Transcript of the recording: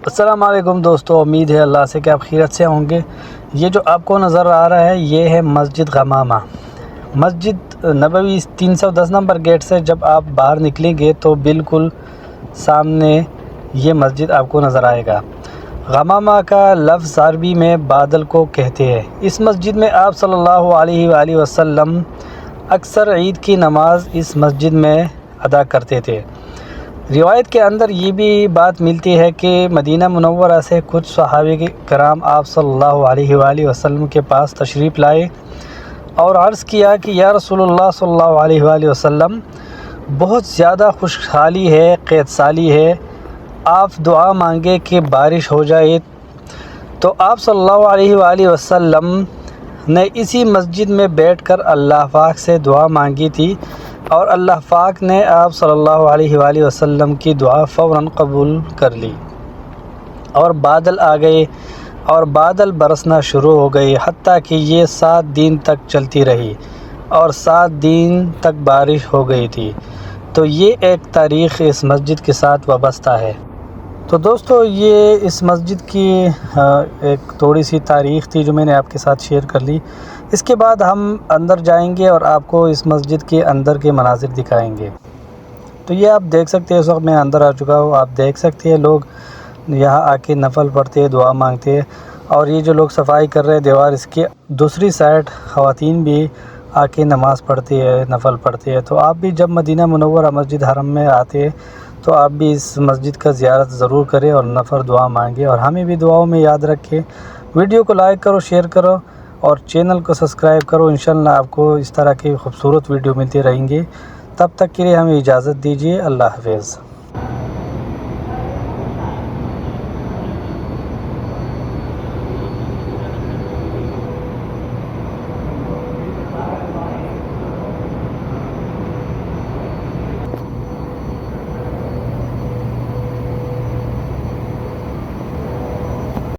السلام علیکم دوستو، امید ہے اللہ سے کہ آپ خیریت سے ہوں گے۔ یہ جو آپ کو نظر آ رہا ہے یہ ہے مسجد غمامہ، مسجد نبوی 310 نمبر گیٹ سے جب آپ باہر نکلیں گے تو بالکل سامنے یہ مسجد آپ کو نظر آئے گا۔ غمامہ کا لفظ عربی میں بادل کو کہتے ہیں۔ اس مسجد میں آپ صلی اللہ علیہ وآلہ وسلم اکثر عید کی نماز اس مسجد میں ادا کرتے تھے۔ روایت کے اندر یہ بھی بات ملتی ہے کہ مدینہ منورہ سے کچھ صحابہ کرام آپ صلی اللہ علیہ وآلہ وسلم کے پاس تشریف لائے اور عرض کیا کہ یا رسول اللہ صلی اللہ علیہ وآلہ وسلم، بہت زیادہ خوشحالی ہے، قحط سالی ہے، آپ دعا مانگے کہ بارش ہو جائے۔ تو آپ صلی اللہ علیہ وآلہ وسلم نے اسی مسجد میں بیٹھ کر اللہ پاک سے دعا مانگی تھی اور اللہ پاک نے آپ صلی اللہ علیہ وآلہ وسلم کی دعا فوراً قبول کر لی اور بادل آ گئے اور بادل برسنا شروع ہو گئی، حتیٰ کہ یہ 7 دن تک چلتی رہی اور 7 دن تک بارش ہو گئی تھی۔ تو یہ ایک تاریخ اس مسجد کے ساتھ وابستہ ہے۔ تو دوستو، یہ اس مسجد کی ایک تھوڑی سی تاریخ تھی جو میں نے آپ کے ساتھ شیئر کر لی۔ اس کے بعد ہم اندر جائیں گے اور آپ کو اس مسجد کے اندر کے مناظر دکھائیں گے۔ تو یہ آپ دیکھ سکتے ہیں، اس وقت میں اندر آ چکا ہوں، آپ دیکھ سکتے ہیں لوگ یہاں آ کے نفل پڑھتے ہیں، دعا مانگتے ہیں، اور یہ جو لوگ صفائی کر رہے ہیں دیوار، اس کے دوسری سائڈ خواتین بھی آ کے نماز پڑھتی ہے، نفل پڑھتے ہیں۔ تو آپ بھی جب مدینہ منورہ مسجد حرم میں آتے ہیں تو آپ بھی اس مسجد کا زیارت ضرور کریں اور نفل دعا مانگیں، اور ہمیں بھی دعاؤں میں یاد رکھیں۔ ویڈیو کو لائک کرو، شیئر کرو اور چینل کو سبسکرائب کرو۔ انشاءاللہ آپ کو اس طرح کی خوبصورت ویڈیو ملتی رہیں گی۔ تب تک کے لیے ہمیں اجازت دیجیے۔ اللہ حافظ۔